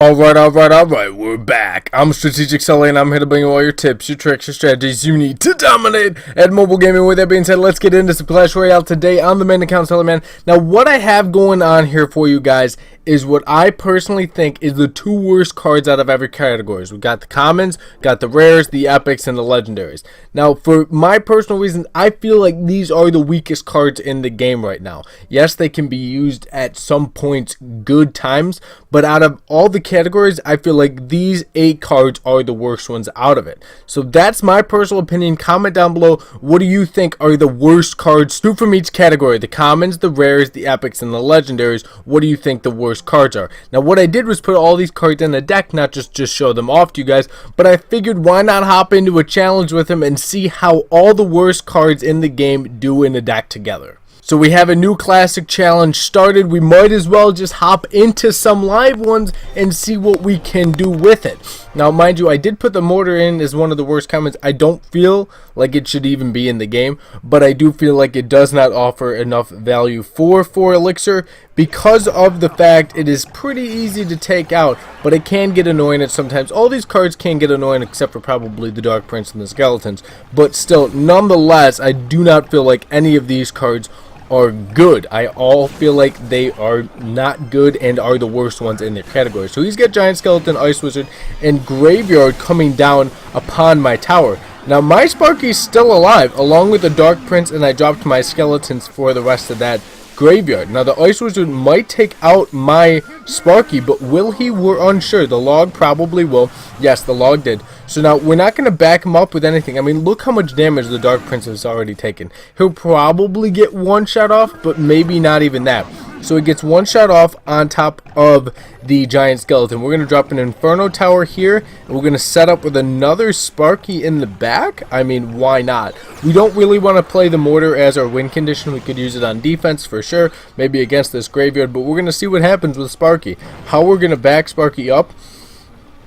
Alright, we're back. I'm Strategic Sully, and I'm here to bring you all your tips, your tricks, your strategies you need to dominate at mobile gaming. With that being said, let's get into some Clash Royale today on the main account, Sully Man. Now, what I have going on here for you guys is what I personally think is the two worst cards out of every category. We got the commons, got the rares, the epics, and the legendaries. Now, for my personal reasons, I feel like these are the weakest cards in the game right now. Yes, they can be used at some points good times, but out of all the categories, I feel like these 8 cards are the worst ones out of it. So that's my personal opinion. Comment down below, what do you think are the worst cards? 2 from each category: the commons, the rares, the epics, and the legendaries. What do you think the worst cards are? Now, what I did was put all these cards in a deck, not just show them off to you guys, but I figured why not hop into a challenge with them and see how all the worst cards in the game do in a deck together. So we have a new classic challenge started. We might as well just hop into some live ones and see what we can do with it. Now, mind you, I did put the mortar in as one of the worst commons. I don't feel like it should even be in the game, but I do feel like it does not offer enough value for 4 elixir because of the fact it is pretty easy to take out, but it can get annoying at sometimes. All these cards can get annoying except for probably the Dark Prince and the Skeletons, but still, nonetheless, I do not feel like any of these cards are good. I all feel like they are not good and are the worst ones in their category. So he's got Giant Skeleton, Ice Wizard, and Graveyard coming down upon my tower. Now my Sparky's still alive along with the Dark Prince, and I dropped my Skeletons for the rest of that Graveyard. Now the Ice Wizard might take out my Sparky, but will he? We're unsure. The log probably will. Yes, the log did. So now we're not going to back him up with anything. I mean, look how much damage the Dark Prince has already taken. He'll probably get one shot off, but maybe not even that. So he gets one shot off on top of the Giant Skeleton. We're going to drop an Inferno Tower here, and we're going to set up with another Sparky in the back. I mean, why not? We don't really want to play the Mortar as our win condition. We could use it on defense for sure, maybe against this Graveyard, but we're going to see what happens with Sparky. How we're going to back Sparky up,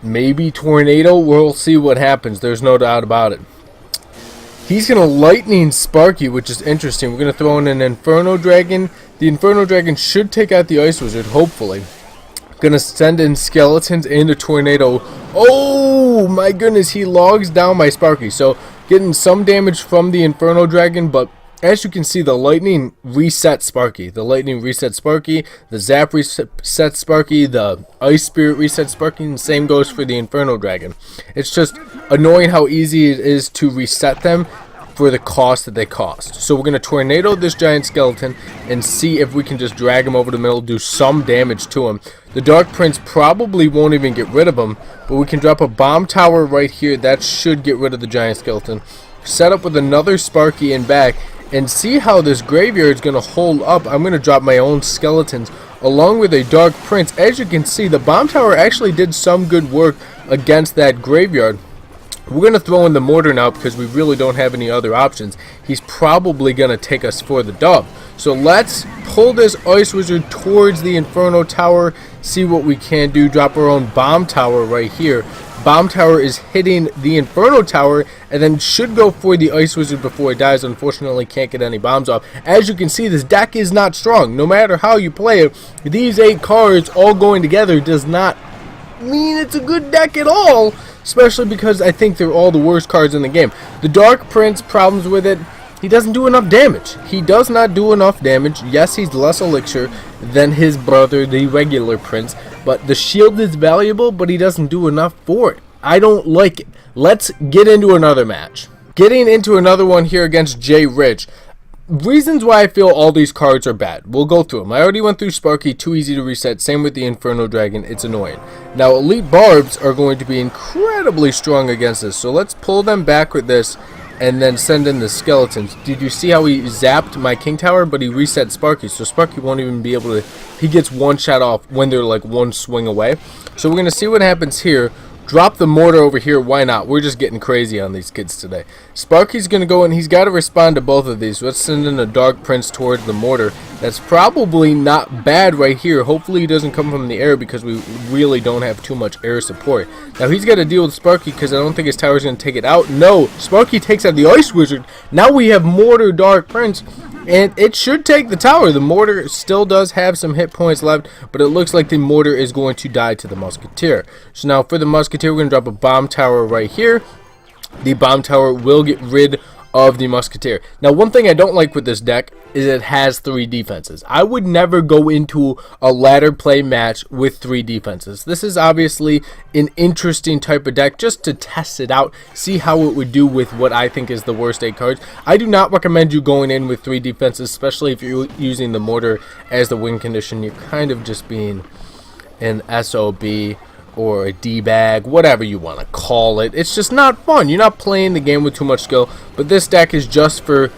maybe Tornado, we'll see what happens. There's no doubt about it. He's going to Lightning Sparky, which is interesting. We're going to throw in an Inferno Dragon. The Inferno Dragon should take out the Ice Wizard, hopefully. Going to send in Skeletons and a Tornado. Oh my goodness, he logs down my Sparky. So getting some damage from the Inferno Dragon, but as you can see, the Lightning resets Sparky. The Lightning resets Sparky. The Zap resets Sparky. The Ice Spirit resets Sparky. And the same goes for the Inferno Dragon. It's just annoying how easy it is to reset them for the cost that they cost. So we're going to Tornado this Giant Skeleton and see if we can just drag him over the middle, do some damage to him. The Dark Prince probably won't even get rid of him, but we can drop a Bomb Tower right here. That should get rid of the Giant Skeleton. Set up with another Sparky in back, and see how this Graveyard is going to hold up. I'm going to drop my own Skeletons along with a Dark Prince. As you can see, the Bomb Tower actually did some good work against that Graveyard. We're going to throw in the Mortar now because we really don't have any other options. He's probably going to take us for the dub. So let's pull this Ice Wizard towards the Inferno Tower, see what we can do. Drop our own Bomb Tower right here. Bomb Tower is hitting the Inferno Tower and then should go for the Ice Wizard before it dies. Unfortunately, can't get any bombs off. As you can see, this deck is not strong. No matter how you play it, these 8 cards all going together does not mean it's a good deck at all, especially because I think they're all the worst cards in the game. The Dark Prince, problems with it, he doesn't do enough damage. He does not do enough damage. Yes, he's less elixir than his brother, the regular Prince, but the shield is valuable, but he doesn't do enough for it. I don't like it. Let's get into another match. Getting into another one here against Jay Rich. Reasons why I feel all these cards are bad. We'll go through them. I already went through Sparky, too easy to reset. Same with the Inferno Dragon, it's annoying. Now, Elite Barbs are going to be incredibly strong against this, so let's pull them back with this and then send in the Skeletons. Did you see how he zapped my King Tower, but he reset Sparky, so Sparky won't even be able to, he gets one shot off when they're like one swing away. So we're going to see what happens here. Drop the Mortar over here, why not? We're just getting crazy on these kids today. Sparky's going to go in, he's got to respond to both of these. Let's send in a Dark Prince towards the Mortar. That's probably not bad right here. Hopefully he doesn't come from the air because we really don't have too much air support. Now he's got to deal with Sparky because I don't think his tower's going to take it out. No, Sparky takes out the Ice Wizard. Now we have Mortar Dark Prince. and it should take the tower. The mortar still does have some hit points left, but it looks like the mortar is going to die to the musketeer. So now for the musketeer, we're going to drop a bomb tower right here. The bomb tower will get rid of the musketeer. Now, one thing I don't like with this deck is it has 3 defenses. I would never go into a ladder play match with 3 defenses. This is obviously an interesting type of deck just to test it out, see how it would do with what I think is the worst 8 cards. I do not recommend you going in with 3 defenses, especially if you're using the mortar as the win condition. You're kind of just being an SOB or a D-bag, whatever you want to call it. It's just not fun. You're not playing the game with too much skill, but this deck is just for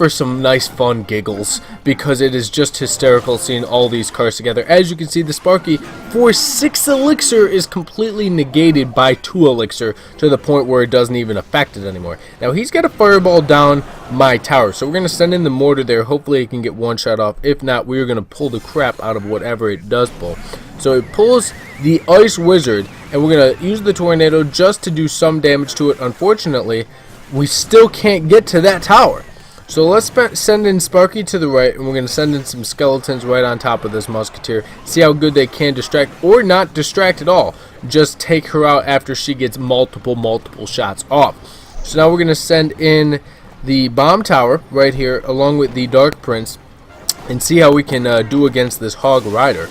some nice fun giggles, because it is just hysterical seeing all these cards together. As you can see, the Sparky for 6 elixir is completely negated by 2 elixir to the point where it doesn't even affect it anymore. Now he's got a fireball down my tower, so we're going to send in the mortar there. Hopefully it can get one shot off. If not, we're going to pull the crap out of whatever it does pull. So it pulls the Ice Wizard, and we're going to use the Tornado just to do some damage to it. Unfortunately, we still can't get to that tower. So let's send in Sparky to the right, and we're going to send in some skeletons right on top of this musketeer. See how good they can distract, or not distract at all. Just take her out after she gets multiple shots off. So now we're going to send in the bomb tower right here along with the Dark Prince and see how we can do against this Hog Rider.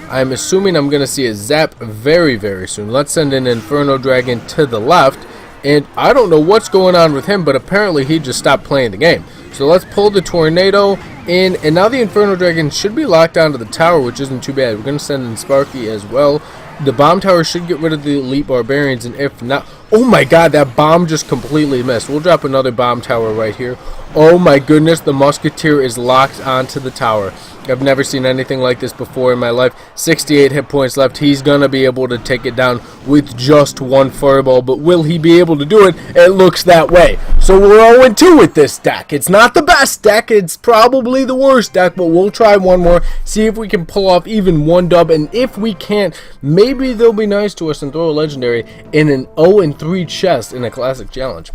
I'm assuming I'm going to see a zap very soon. Let's send in Inferno Dragon to the left. And I don't know what's going on with him, but apparently he just stopped playing the game. So let's pull the Tornado in, and now the Inferno Dragon should be locked onto the tower, which isn't too bad. We're going to send in Sparky as well. The bomb tower should get rid of the Elite Barbarians, and if not... Oh my god, that bomb just completely missed. We'll drop another bomb tower right here. Oh my goodness, the Musketeer is locked onto the tower. I've never seen anything like this before in my life. 68 hit points left. He's going to be able to take it down with just 1 fireball. But will he be able to do it? It looks that way. So we're 0-2 with this deck. It's not the best deck. It's probably the worst deck. But we'll try one more. See if we can pull off even 1 dub. And if we can't, maybe they'll be nice to us and throw a legendary in an 0-3 chest in a classic challenge.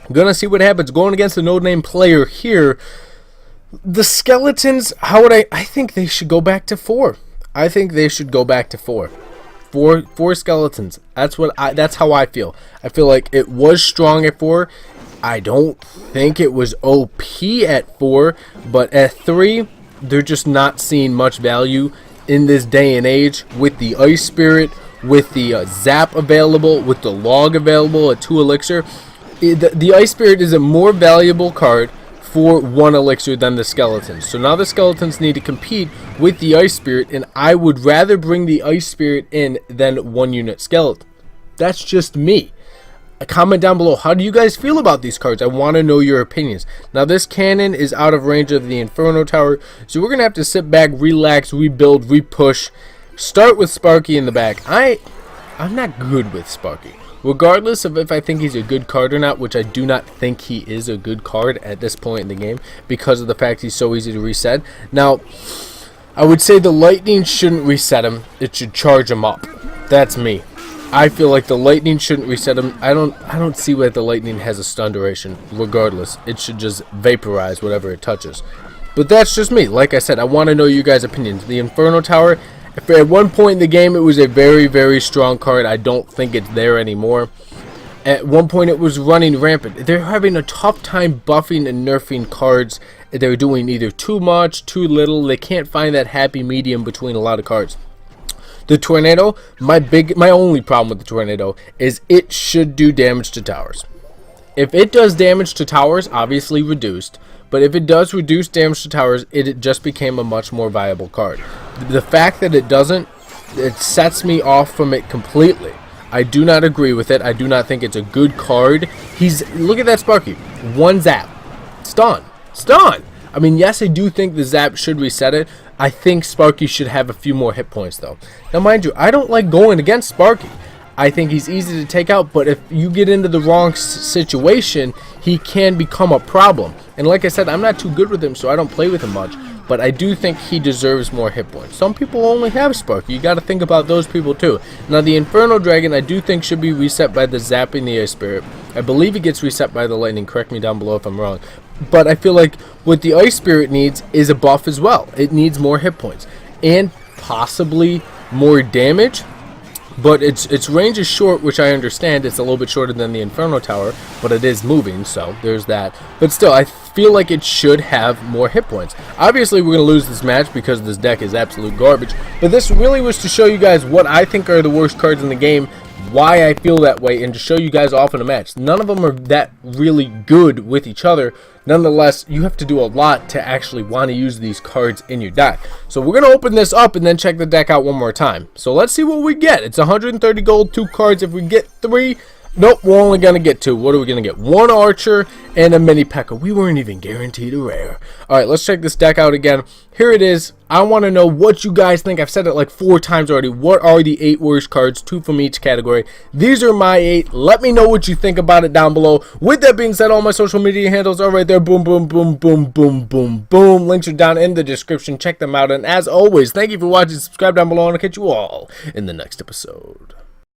I'm going to see what happens. Going against a no-name player here. The skeletons, I think they should go back to 4. I think they should go back to 4. Four skeletons. That's how I feel. I feel like it was strong at 4. I don't think it was OP at 4, but at 3, they're just not seeing much value in this day and age with the Ice Spirit, with the Zap available, with the Log available at 2 elixir. The Ice Spirit is a more valuable card for 1 elixir than the skeletons. So now the skeletons need to compete with the Ice Spirit, and I would rather bring the Ice Spirit in than 1 unit skeleton. That's just me. Comment down below, how do you guys feel about these cards? I want to know your opinions. Now this cannon is out of range of the Inferno Tower, so we're going to have to sit back, relax, rebuild, repush. Start with Sparky in the back. I'm not good with Sparky. Regardless of if I think he's a good card or not, which I do not think he is a good card at this point in the game because of the fact he's so easy to reset. Now, I would say the Lightning shouldn't reset him. It should charge him up. That's me. I feel like the Lightning shouldn't reset him. I don't see why the Lightning has a stun duration. Regardless, it should just vaporize whatever it touches. But that's just me. Like I said, I want to know you guys' opinions. The Inferno Tower, at one point in the game, it was a very strong card. I don't think it's there anymore. At one point, it was running rampant. They're having a tough time buffing and nerfing cards. They're doing either too much, too little. They can't find that happy medium between a lot of cards. The Tornado, my only problem with the Tornado is it should do damage to towers. If it does damage to towers, obviously reduced. But if it does reduce damage to towers, it just became a much more viable card. The fact that it doesn't, it sets me off from it completely. I do not agree with it. I do not think it's a good card. Look at that Sparky. 1 zap. Stun. I mean, yes, I do think the zap should reset it. I think Sparky should have a few more hit points, though. Now, mind you, I don't like going against Sparky. I think he's easy to take out, but if you get into the wrong situation, he can become a problem. And like I said, I'm not too good with him, so I don't play with him much. But I do think he deserves more hit points. Some people only have Sparky. You got to think about those people too. Now, the Inferno Dragon, I do think should be reset by the Zapping the Ice Spirit. I believe it gets reset by the Lightning. Correct me down below if I'm wrong. but I feel like what the Ice Spirit needs is a buff as well. It needs more hit points and possibly more damage. But its range is short, which I understand. It's a little bit shorter than the Inferno Tower, but it is moving, so there's that. But still, I feel like it should have more hit points. Obviously, we're going to lose this match because this deck is absolute garbage. But this really was to show you guys what I think are the worst cards in the game, why I feel that way, and to show you guys off in a match. None of them are that really good with each other. Nonetheless, you have to do a lot to actually want to use these cards in your deck. So we're going to open this up and then check the deck out one more time. So let's see what we get. It's 130 gold, 2 cards. If we get 3, nope, we're only going to get 2. What are we going to get? 1 Archer and a Mini P.E.K.K.A. We weren't even guaranteed a rare. Alright, let's check this deck out again. Here it is. I want to know what you guys think. I've said it like 4 times already. What are the 8 worst cards? 2 from each category. These are my 8. Let me know what you think about it down below. With that being said, all my social media handles are right there. Boom, boom, boom, boom, boom, boom, boom. Links are down in the description. Check them out. And as always, thank you for watching. Subscribe down below, and I'll catch you all in the next episode.